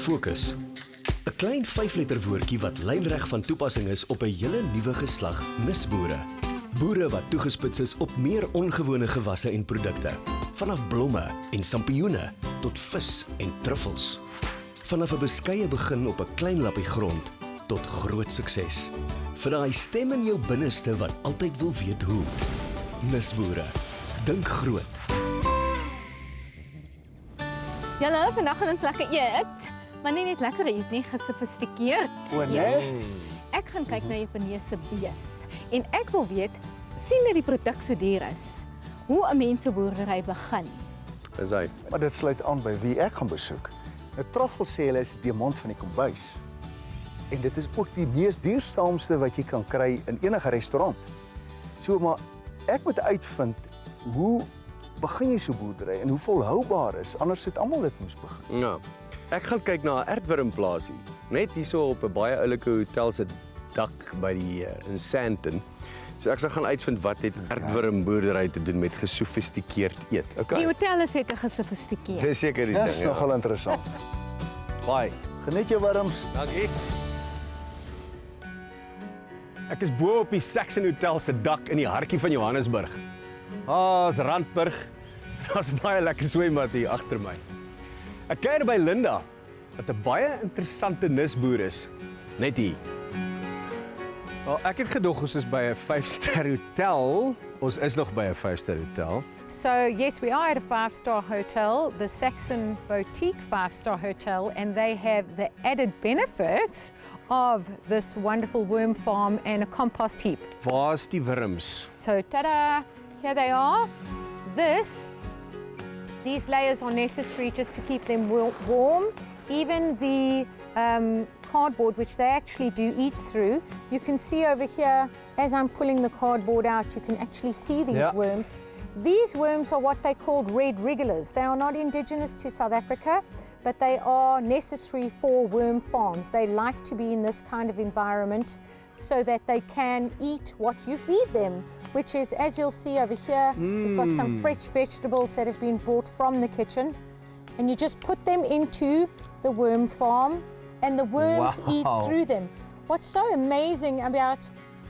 Fokus. 'n Klein 5-letter woordjie wat lynreg van toepassing is op 'n hele nuwe geslag nisBOERE. Boere wat toegespits is op meer ongewone gewasse en produkte, vanaf blomme en sampioene tot vis en truffels. Vanaf 'n beskeie begin op 'n klein lappie grond tot groot sukses. Vir daai stem in jou binneste wat altyd wil weet hoe. nisBOERE. Dink groot. Julle, vandag gaan ons lekker eet, maar nie net lekker eet nie, gesofistikeerd. O, net? Ek gaan kyk na Japaneese bees en ek wil weet, sien dat die produk so duur is, hoe 'n mens 'n boerdery begin. Is hy? Maar dit sluit aan by wie ek gaan besoek. 'n Truffel sê hulle is die diamant van die kombuis. En dit is ook die mees duursaamste wat jy kan kry in enige restaurant. So, maar ek moet uitvind hoe begin jy so boerdery en hoe volhoubaar is, anders het almal dit moes begin. Ja. Ek gaan kyk na 'n aardwurmplaasie, net hierso op 'n baie oulike hotel se dak by die in Sandton. So ek sal gaan uitvind wat het aardwurmboerdery te doen met gesofistikeerd eet. Okay. Die hotel is seker gesofistikeerd. Dis seker die Dis ding. nogal interessant. Baie. Geniet jou Wurms. Dankie. Ek is bo op die Saxon Hotel se dak in die hartjie van Johannesburg. Is Randburg. Daar's baie lekker swembad hier agter my. Ek kuier by Linda, wat 'n baie interessante nisboer is. Net hier. Wel, ek het gedog ons is by 'n 5-ster hotel. Ons is nog by 'n 5-ster hotel. So yes, we are at a 5-star hotel, the Saxon Boutique 5-star hotel, and they have the added benefit of this wonderful worm farm and a compost heap. Waar's die wurms? So ta-da, here they are. These layers are necessary just to keep them warm. Even the cardboard, which they actually do eat through, you can see over here, as I'm pulling the cardboard out, you can actually see these worms. These worms are what they called red wrigglers. They are not indigenous to South Africa, but they are necessary for worm farms. They like to be in this kind of environment so that they can eat what you feed them, which is, as you'll see over here, we've got some fresh vegetables that have been brought from the kitchen, and you just put them into the worm farm, and the worms eat through them. What's so amazing about,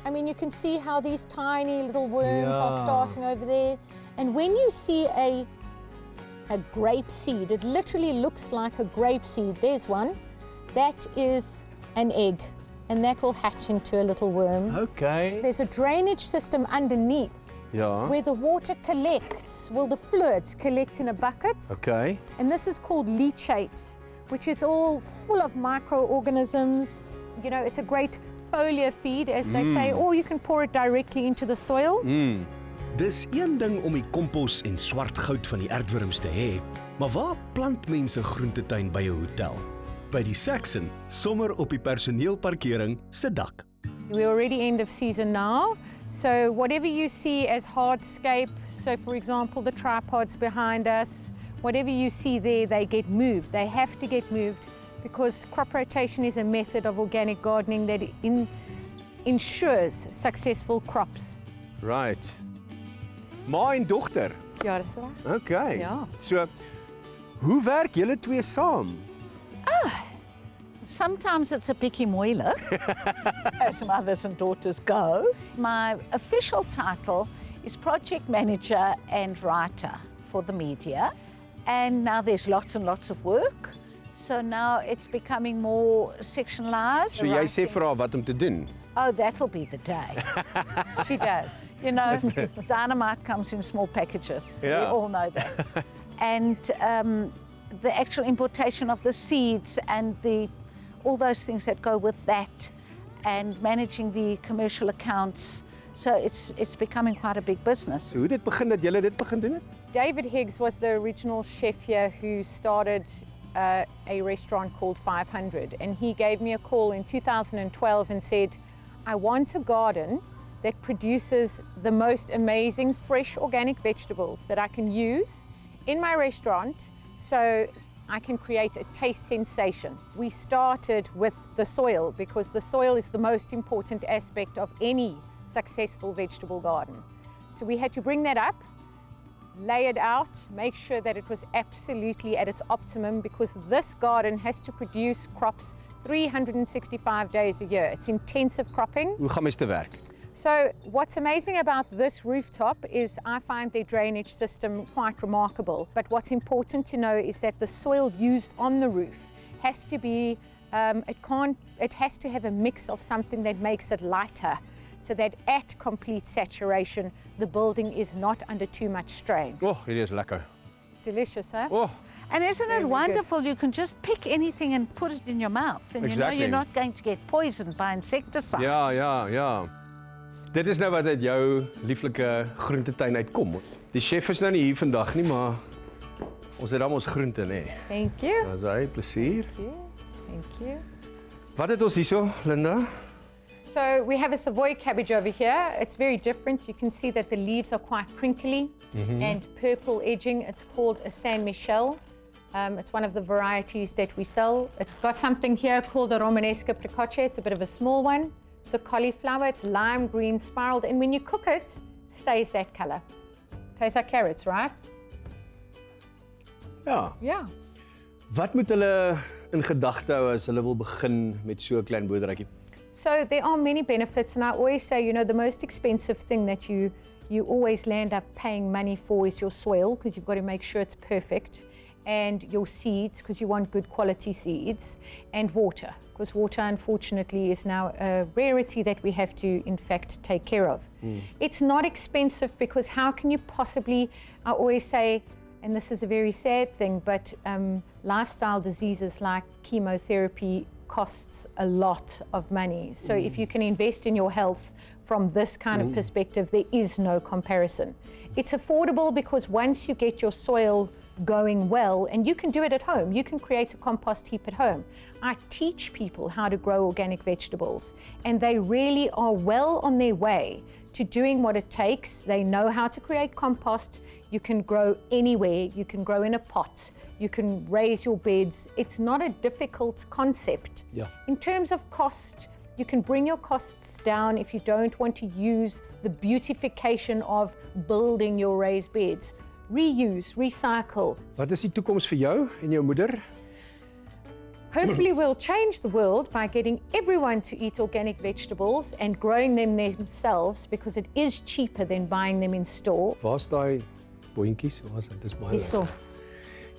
I mean, you can see how these tiny little worms are starting over there. And when you see a grape seed, it literally looks like a grape seed. There's one. That is an egg, and that will hatch into a little worm. Okay. There's a drainage system underneath where the water collects, well, the fluids collect in a bucket. Okay. And this is called leachate, which is all full of microorganisms. You know, it's a great foliar feed, as they say, or you can pour it directly into the soil. Dis een ding om die kompos en swart goud van die aardwurms te hê, maar waar plant mense groentetuin by 'n hotel? By die Saxon, sommer op die personeelparkering se dak. We're already end of season now, so whatever you see as hardscape, so for example the tripods behind us, whatever you see there, they get moved. They have to get moved because crop rotation is a method of organic gardening that ensures successful crops. Right. Ma en dogter. Ja, dis reg. Okay. Ja. So, hoe werk julle twee saam? Sometimes it's a bietjie moeilik, as mothers and daughters go. My official title is project manager and writer for the media. And now there's lots and lots of work. So now it's becoming more sectionalized. So jy sê vir haar wat om te doen? Oh, that'll be the day. She does. You know, dynamite comes in small packages. We all know that. And the actual importation of the seeds and all those things that go with that, and managing the commercial accounts. So it's becoming quite a big business. So hoe dit begin dat julle dit begin doen het? David Higgs was the original chef here who started a restaurant called 500, and he gave me a call in 2012 and said, I want a garden that produces the most amazing fresh organic vegetables that I can use in my restaurant so I can create a taste sensation. We started with the soil because the soil is the most important aspect of any successful vegetable garden. So we had to bring that up, lay it out, make sure that it was absolutely at its optimum, because this garden has to produce crops 365 days a year. It's intensive cropping. Hoe gaan mens te werk? So what's amazing about this rooftop is I find their drainage system quite remarkable. But what's important to know is that the soil used on the roof has to be, it has to have a mix of something that makes it lighter, so that at complete saturation, the building is not under too much strain. Oh, hierdie is lekker. Delicious, huh? Oh, And isn't it wonderful? You can just pick anything and put it in your mouth, and you know Exactly. you're not going to get poisoned by insecticides. ja. Dit is nou wat uit jou lieflike groentetuin uitkom. Die chef is nou nie hier vandag nie, maar ons het dan ons groente, nê. Thank you. Dis hy, plesier. Thank you. Wat het ons hierso, Linda? So we have a Savoy cabbage over here. It's very different. You can see that the leaves are quite crinkly and purple edging. It's called a San Michel. It's one of the varieties that we sell. It's got something here called a Romanesca precoce. It's a bit of a small one. It's a cauliflower. It's lime green spiraled. And when you cook it, it stays that color. Tastes like carrots, right? Ja. Yeah. Wat moet hulle in gedagte hou as hulle wil begin met so 'n klein boerderytjie? So there are many benefits, and I always say, you know, the most expensive thing that you always land up paying money for is your soil, because you've got to make sure it's perfect, and your seeds, because you want good quality seeds, and water, because water, unfortunately, is now a rarity that we have to, in fact, take care of. It's not expensive, because how can you possibly, I always say, and this is a very sad thing, but lifestyle diseases like chemotherapy costs a lot of money. So if you can invest in your health from this kind of perspective, there is no comparison. It's affordable because once you get your soil going well, and you can do it at home, you can create a compost heap at home. I teach people how to grow organic vegetables, and they really are well on their way to doing what it takes. They know how to create compost. You can grow anywhere. You can grow in a pot. You can raise your beds. It's not a difficult concept. Yeah. In terms of cost, you can bring your costs down if you don't want to use the beautification of building your raised beds. Reuse, recycle. Wat is die toekoms vir jou en jou moeder? Hopefully we'll change the world by getting everyone to eat organic vegetables and growing them themselves, because it is cheaper than buying them in store. Waar's daai boontjies? Waar's dit? Dis baie. Hierso.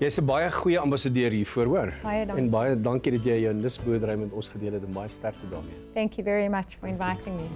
Jy's 'n baie goeie ambassadeur hiervoor, hoor. Baie dankie. En baie dankie dat jy jou nisboerdery met ons gedeel het en baie sterkte daarmee. Thank you very much for inviting me.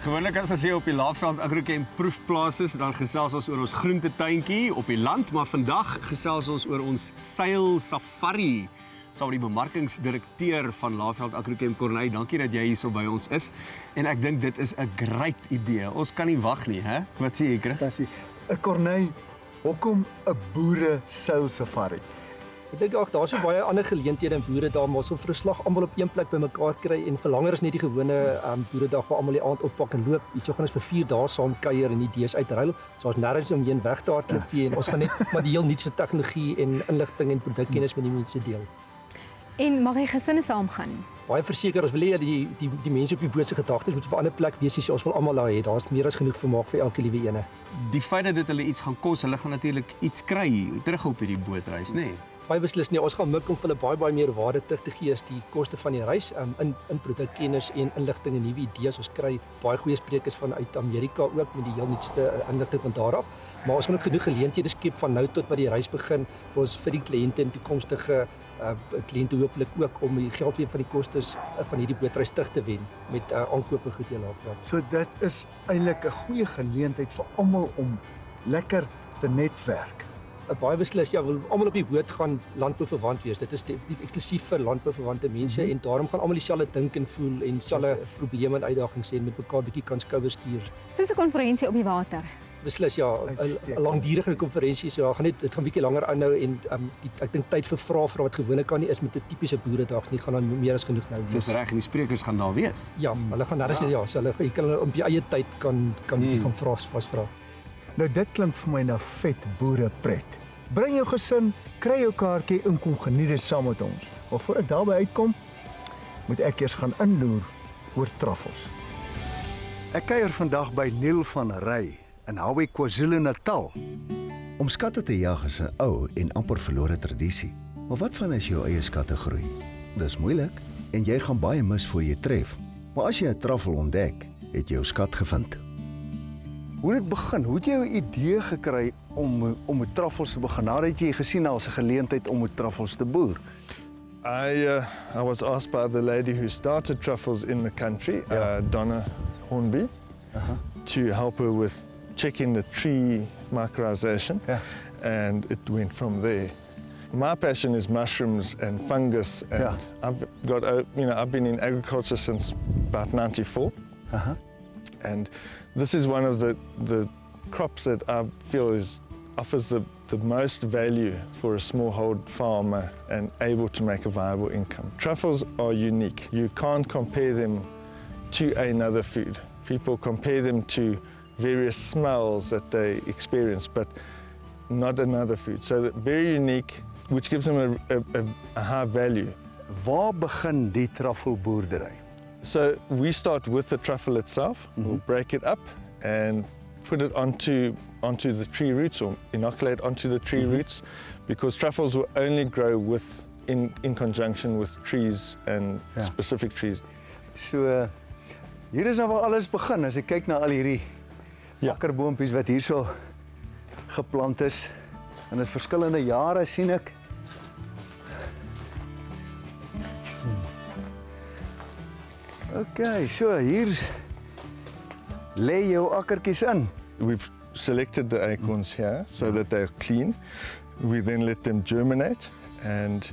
Gewoonlik as jy op die Laagveld Agrochem proefplaas is, dan gesels ons oor ons groentetuintjie op die land, maar vandag gesels ons oor ons seil safari. Saam met die bemarkingsdirekteur van Laagveld Agrochem, Corneille, dankie dat jy hierso by ons is. En ek dink dit is 'n great idee. Ons kan nie wag nie, hè? Wat sê jy, Chris? Tassie, 'n Corneille, hoekom 'n boere seil safari? Ek dink ook daar's so baie ander geleenthede in boeredae, maar so vir 'n slag almal op een plek bymekaar kry en verlanger is net die gewone boeredag waar almal die aand oppak en loop. Hierso gaan ons vir 4 dae saam kuier en idees uitruil. So ons nêrens omheen weg te hardloop en ons gaan net maar die heel nuutste tegnologie en inligting en produkkennis met die mense deel. En mag die gesinne saamgaan? Baie verseker, ons wil hê die mense op die boot se gedagtes moet op 'n ander plek wees, so ons wil almal daar hê. Daar's meer as genoeg vermaak vir elke liewe ene. Die feit dat dit hulle iets gaan kos, hulle gaan natuurlik iets kry terug op hierdie bootreis, nê? Nee? Baie beslis nie, ons gaan mik om vir hulle baie meer waarde terug te gee as die koste van die reis in produkkennis en inligting en nuwe idees. Ons kry baie goeie sprekers vanuit Amerika ook met die heel nuutste inligting van daar af. Maar ons gaan ook genoeg geleenthede skep van nou tot wat die reis begin vir die kliënte en toekomstige kliënte hopelik ook om die geld weer van die kostes van hierdie bootreis terug te wen met aankope goed hier Laagveld. So dit is eintlik 'n goeie geleentheid vir almal om lekker te netwerk. Baie beslis, ja, wil almal op die boot gaan landbouverwant wees. Dit is definitief eksklusief vir landbouverwante mense en daarom gaan almal dieselfde dink en voel en dieselfde probleme en uitdagings hê en met mekaar bietjie kan skouers stuur. Soos 'n konferensie op die water. Beslis, ja, 'n langdurige konferensie, so dit gaan bietjie langer aanhou en ek dink tyd vir vrae wat gewoonlik kan nie is met 'n tipiese boeredag nie, gaan dan meer as genoeg nou wees. Dis reg, en die sprekers gaan daar wees. Ja, hulle gaan daar ja, so jy kan hulle op jou eie tyd kan gaan vra vasvra. Nou dit klink vir my na vet boerepret. Bring jou gesin, kry jou kaartjie en kom geniet dit saam met ons. Maar voor ek daarby uitkom, moet ek eers gaan inloer oor truffels. Ek kuier vandag by Neil van Rey in Hawaii, KwaZulu-Natal. Om skatte te jag is 'n ou en amper verlore tradisie. Maar wat van as jou eie skatte groei? Dis moeilik en jy gaan baie mis voor jy tref. Maar as jy 'n truffel ontdek, het jy jou skat gevind. Hoe het dit begin? Hoe het jy 'n idee gekry om met truffels te begin? Nadat jy gesien het 'n geleentheid om met truffels te boer? I was asked by the lady who started Truffles in the country, Donna Hornby, to help her with checking the tree micronization, and it went from there. My passion is mushrooms and fungus, and I've been in agriculture since about '94, and this is one of the crops that I feel offers the most value for a smallhold farmer and able to make a viable income. Truffles are unique. You can't compare them to another food. People compare them to various smells that they experience, but not another food. So they're very unique, which gives them a high value. Waar begin die truffelboerdery? So we start with the truffle itself. We'll break it up and put it onto the tree roots, or inoculate onto the tree roots, because truffles will only grow in conjunction with trees and specific trees. So hier is nou waar alles begin. As ek kyk na al hierdie akkerboompies wat hierso geplant is, en dit verskillende jare sien ek. Okay, so hier lê jou akkertjies in. We've selected the acorns here so that they're clean. We then let them germinate, and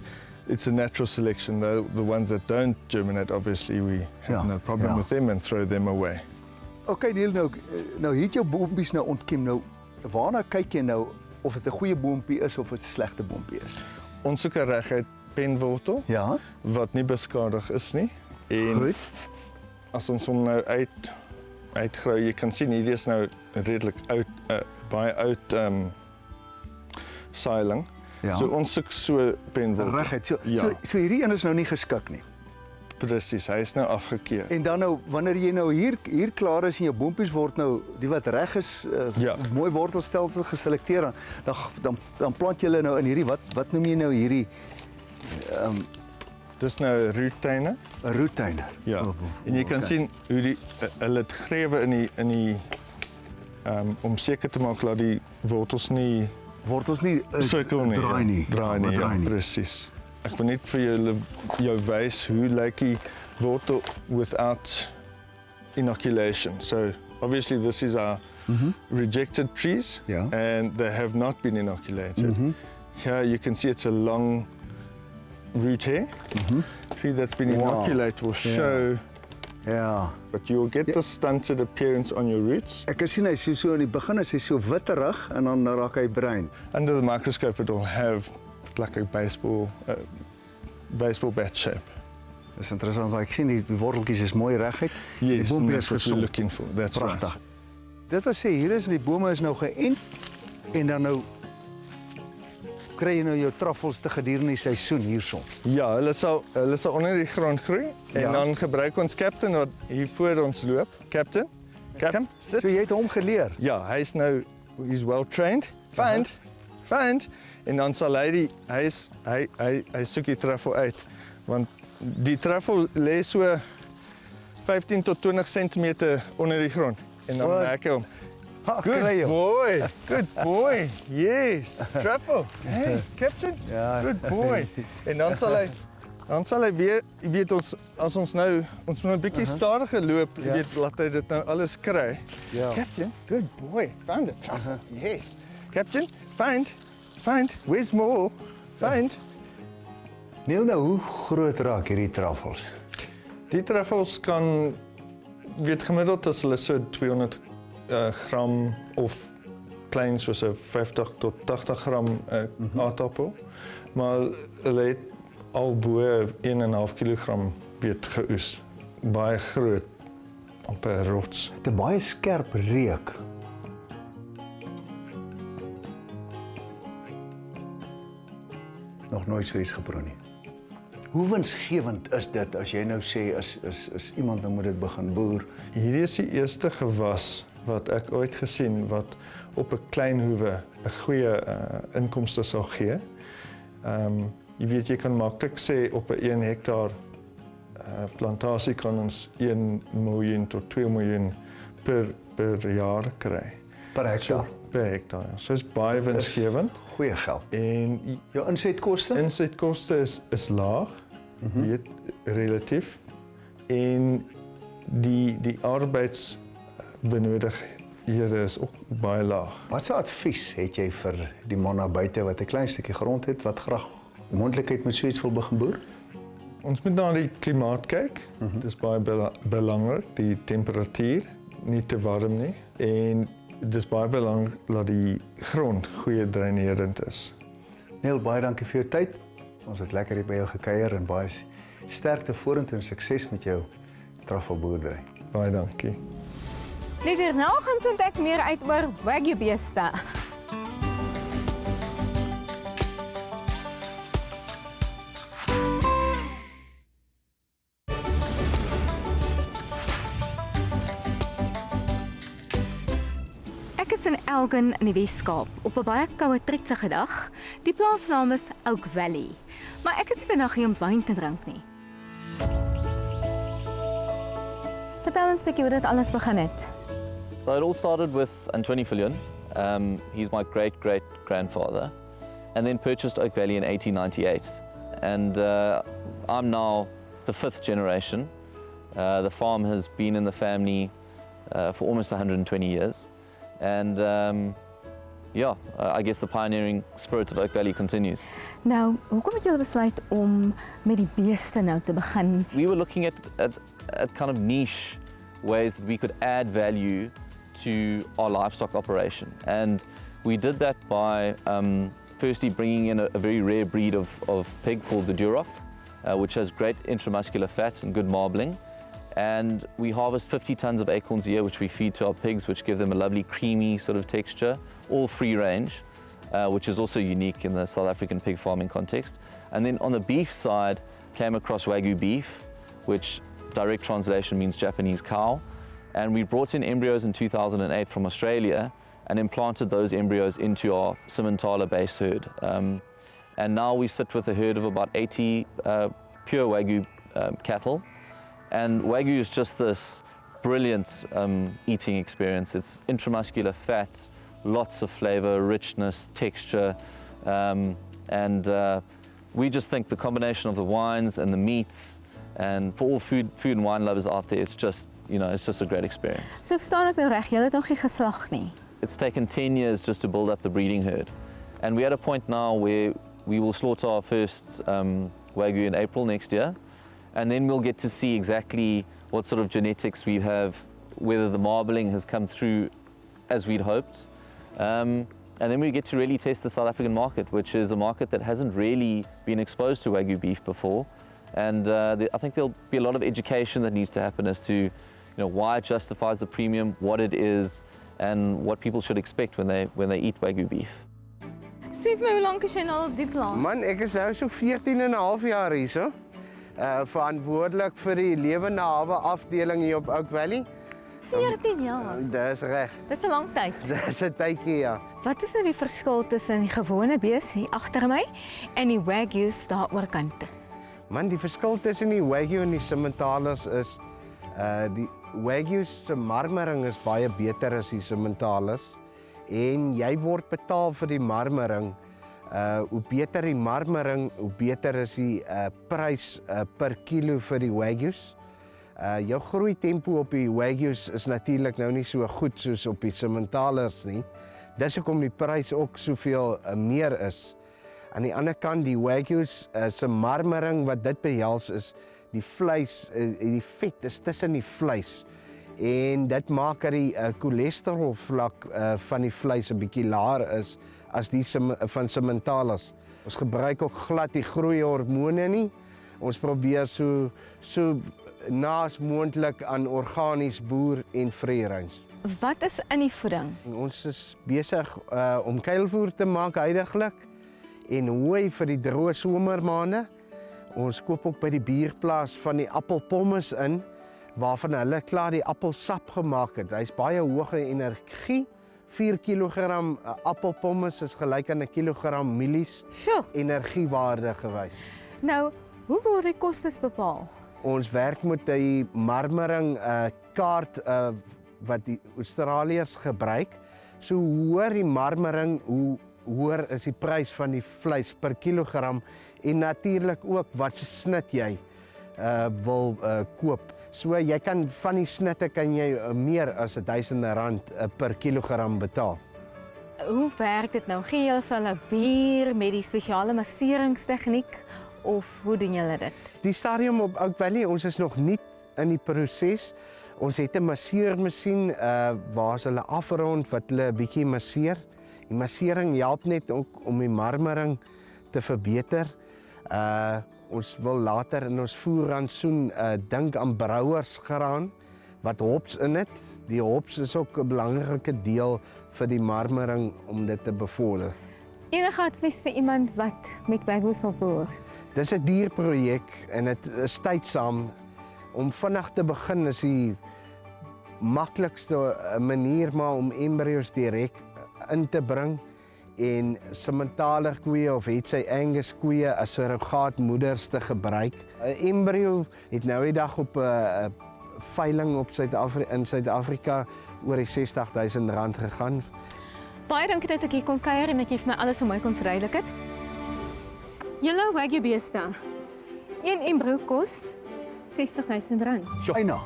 it's a natural selection. The ones that don't germinate, obviously we have no problem with them and throw them away. Okay, Neil, nou hier het jou boompies nou ontkiem. Nou, waarna kyk jy nou of dit 'n goeie boompie is of 'n slegte boompie is? Ons soek 'n reguit penwortel wat nie beskadig is nie. En as ons hom nou uitgrou, jy kan sien hierdie is nou redelik oud, baie oud saailing. So ons soek so penwortel. Reguit. So hierdie een is nou nie geskik nie. Presies, hy is nou afgekeur. En dan nou, wanneer jy nou hier klaar is en jou boompies word nou, die wat reg is, mooi wortelstelsel geselekteer, dan plant jy hulle nou in hierdie, wat noem jy nou hierdie? Dis nou 'n roottuiner. 'n Roottuiner. Ja. En jy kan sien hoe hulle het grewe in die om seker te maak dat die wortels nie sirkel nie. Draai nie. Ja, presies. Ek wil net vir jou wys hoe lyk die wortel without inoculation. So obviously this is our rejected trees, and they have not been inoculated. Here you can see it's a long root hair. Tree that's been inoculated will show, but you will get the stunted appearance on your roots. Ek kan sien hy is so in die begin is hy so witterig en dan raak hy bruin. Under the microscope it will have like a baseball bat shape. Dis interessant, want ek sien die worteltjies is mooi reguit. Yes, die boompie is what you're looking for. That's pragtig. Right. Dit wil sê hier is die bome is nou geënt en dan nou kry jy nou jou truffels te gedurende die seisoen hierson. Ja, hulle sal onder die grond groei en dan gebruik ons Captain wat hier voor ons loop. Captain, sit. So jy het hom geleer? Ja, he's well trained. Find. En dan sal hy soek die truffel uit, want die truffel lê so 15 tot 20 cm onder die grond en dan werk hy hom. Good boy. Yes, truffle. Hey, Captain. Good boy. En dan sal hy weer, jy weet as ons moet 'n bietjie stadiger loop, jy weet laat hy dit nou alles kry. Captain, good boy. Found it. Yes. Captain, find. Where's more? Find. Neil, nou hoe groot raak hierdie truffels? Die truffels kan gemiddeld as hulle so 200 gram of klein soos 'n 50 tot 80 gram aardappel, maar hulle het al bo 1,5 kilogram geoes. Baie groot op 'n rots. Het 'n baie skerp reuk. nog nooit so iets geproe nie. Hoe winsgewend is dit as jy nou sê is iemand nou moet dit begin boer? Hierdie is die eerste gewas wat ek ooit gesien wat op 'n klein hoewe 'n goeie inkomste sal gee. Jy weet, jy kan maklik sê op 'n 1 hektaar plantasie kan ons 1 miljoen tot 2 miljoen per jaar kry. Per hektaar? Per hektaar, ja. So is baie winsgewend. Goeie geld. En jou insetkoste? Insetkoste is laag, weet, relatief. En die arbeidsbenodigdhede is ook baie laag. Wat se advies het jy vir die man daar buite wat 'n klein stukkie grond het wat graag moontlikheid met so iets wil begin boer? Ons moet na die klimaat kyk. Dit is baie belangrik, die temperatuur, nie te warm nie. En dit is baie belangrik dat die grond goeie dreinerend is. Neil, baie dankie vir jou tyd. Ons het lekker hier by jou gekuier en baie sterkte vorentoe en sukses met jou truffelboerdery. Baie dankie. Net hierna gaan vind ek meer uit oor Wagyu-beeste. Ek is in Elgin in die Weskaap op 'n baie koue tritsige dag. Die plaasnaam is Oak Valley. Maar ek is nie vandag hier om wyn te drink nie. Vertel ons 'n bietjie hoe dit alles begin het. So it all started with Antoni Viljoen. He's my great-great-grandfather, and then purchased Oak Valley in 1898. And I'm now the 5th generation. The farm has been in the family for almost 120 years. And I guess the pioneering spirit of Oak Valley continues. Nou, hoekom het julle besluit om met die beeste nou te begin? We were looking at kind of niche ways that we could add value to our livestock operation. And we did that by firstly bringing in a very rare breed of pig called the dúúr, which has great intramuscular fats and good marbling. And we harvest 50 tons of acorns a year, which we feed to our pigs, which give them a lovely creamy sort of texture, all free range, which is also unique in the South African pig farming context. And then on the beef side, came across Wagyu beef, which direct translation means Japanese cow. And we brought in embryos in 2008 from Australia and implanted those embryos into our Simmenthaler-based herd. And now we sit with a herd of about 80 pure Wagyu cattle. And Wagyu is just this brilliant eating experience. It's intramuscular fat, lots of flavor, richness, texture, and we just think the combination of the wines and the meats, and for all food and wine lovers out there, it's just a great experience. So verstaan ek nou reg, julle het nog nie geslag nie. It's taken 10 years just to build up the breeding herd, and we're at a point now where we will slaughter our first Wagyu in April next year. And then we'll get to see exactly what sort of genetics we have, whether the marbling has come through as we'd hoped. And then we get to really test the South African market, which is a market that hasn't really been exposed to Wagyu beef before. And I think there'll be a lot of education that needs to happen as to why it justifies the premium, what it is, and what people should expect when they eat Wagyu beef. Sê vir my, hoe lank is jy nou op die plaas? Man, ek is nou so 14 en 'n half jaar hier so. Verantwoordelik vir die lewende hawe afdeling hier op Oak Valley. 14 jaar. Dis reg. Dis 'n lang tyd. Dis 'n tydjie, ja. Wat is nou die verskil tussen die gewone bees hier agter my en die Wagyus daar oorkante? Man, die verskil tussen die Wagyu en die Simmenthalers is die Wagyus se marmering is baie beter as die Simmenthalers en jy word betaal vir die marmering. Hoe beter die marmering, hoe beter is die prys per kilo vir die Wagyus. Jou groei tempo op die Wagyus is natuurlik nou nie so goed soos op die Simmenthalers nie. Dis hoekom die prys ook soveel meer is. Aan die ander kant die Wagyus se marmering wat dit behels is die vleis, die vet is tussen die vleis. En dit maak dat die cholesterol vlak van die vleis 'n bietjie laer is as die van Simmenthalers. Ons gebruik ook glad die groeihormone nie. Ons probeer so naas moontlik aan organies boer en free-range. Wat is in die voeding? Ons is besig om kuilvoer te maak huidiglik en hooi vir die droë somermaande. Ons koop ook by die bierplaas van die appelpommes in, waarvan hulle klaar die appelsap gemaak het. Hy's baie hoë energie. 4 kg appelpommes is gelyk aan 1 kg mielies energiewaarde gewys. Nou, hoe word die kostes bepaal? Ons werk met die marmering kaart wat die Australiërs gebruik. So hoër die marmering, hoe hoër is die prys van die vleis per kilogram en natuurlik ook wat se snit jy wil koop. So jy kan van die snitte kan jy meer as R1000 per kilogram betaal. Hoe werk dit nou? Gee julle vir hulle bier met die spesiale masseringstegniek of hoe doen julle dit? Die stadium op Oak Valley, ons is nog nie in die proses. Ons het 'n masseermasjien waar hulle afrond wat hulle 'n bietjie masseer. Die massering help net ook om die marmering te verbeter. Ons wil later in ons voerrantsoen dink aan brouwersgraan wat hops in het. Die hops is ook 'n belangrike deel vir die marmering om dit te bevorder. Enige advies vir iemand wat met wagyus wil boer? Dis 'n dierprojek en dit is tydsaam. Om vinnig te begin is die maklikste manier maar om embryo's direk in te bring en Simmentaler koeie of het sy Angus koeie as surrogaatmoeders te gebruik. 'n Embryo het nou die dag op 'n veiling op in Suid-Afrika oor die R60,000 gegaan. Baie dankie dat ek hier kon kuier en dat jy vir my alles so mooi kon verduidelik het. Julle Wagyu-beeste. 1 embryo kos R60,000. China.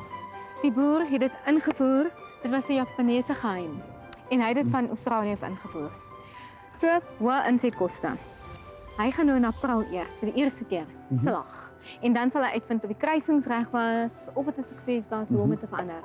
Die boer het dit ingevoer. Dit was 'n Japaneese geheim en hy het dit van Australië af ingevoer. So, hoë insetkoste. Hy gaan nou in April eers vir die eerste keer slag. En dan sal hy uitvind of die kruisings reg was of dit 'n sukses was om dit te verander.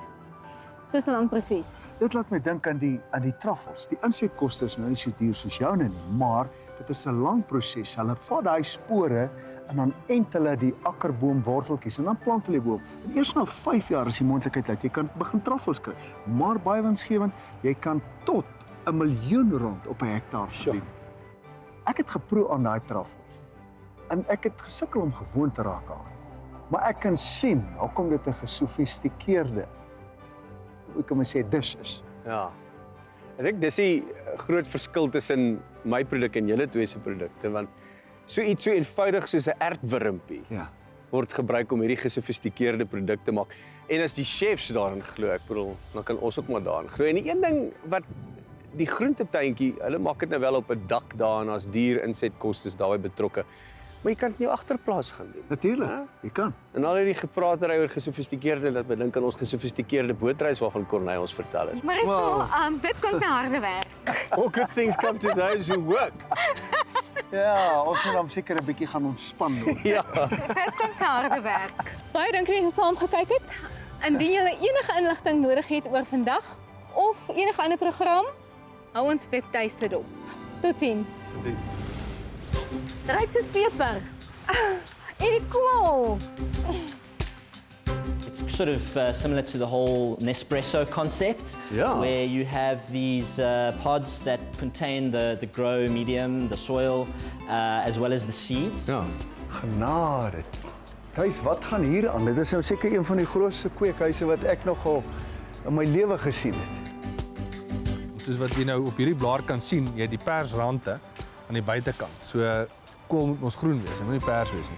So 'n lang proses. Dit laat my dink aan die truffels. Die insetkoste is nou nie so duur soos joune nie, maar dit is 'n lang proses. Hulle vat daai spore en dan ent hulle die akkerboomworteltjies en dan plant hulle boom. En eers na 5 jaar is die moontlikheid dat jy kan begin truffels kry. Maar baie winsgewend, jy kan tot R1 miljoen op 'n hektaar verdien. Ek het geproe aan daai truffels en ek het gesukkel om gewoon te raak aan. Maar ek kan sien hoekom dit 'n gesofistikeerde, hoe kan my sê, dis is. Ja. Ek dink dis die groot verskil tussen my produk en julle twee se produkte, want so iets so eenvoudig soos 'n aardwurmpie word gebruik om hierdie gesofistikeerde produk te maak. En as die chefs daarin glo, ek bedoel, dan kan ons ook maar daarin glo. En die een ding wat die groentetuintjie, hulle maak dit nou wel op 'n dak daar en as dier insetkostes daarbey betrokke. Maar jy kan dit in jou agterplaas gaan doen. Natuurlik, jy kan. En al hierdie gepraatery oor gesofistikeerde, dat my dink aan ons gesofistikeerde bootreis waarvan Corneille ons vertel het. Maar is so, dit klink na harde werk. All good things come to those who work. Ja, ons moet dan seker 'n bietjie gaan ontspan. Ja. Dit klink na harde werk. Baie dankie dat jy saam gekyk het. Indien jy enige inligting nodig het oor vandag of enige ander program, hou ons webtuiste dop. Totsiens. Totsiens. Ryk soos peper. En die kool. It's sort of similar to the whole Nespresso concept, where you have these pods that contain the grow medium, the soil, as well as the seeds. Ja. Genade. Thuis, wat gaan hier aan? Dit is nou seker een van die grootste kweekhuise wat ek nogal in my lewe gesien het. Soos wat jy nou op hierdie blaar kan sien, jy het die persrande aan die buitekant. So kool moet ons groen wees, hy moet nie pers wees nie.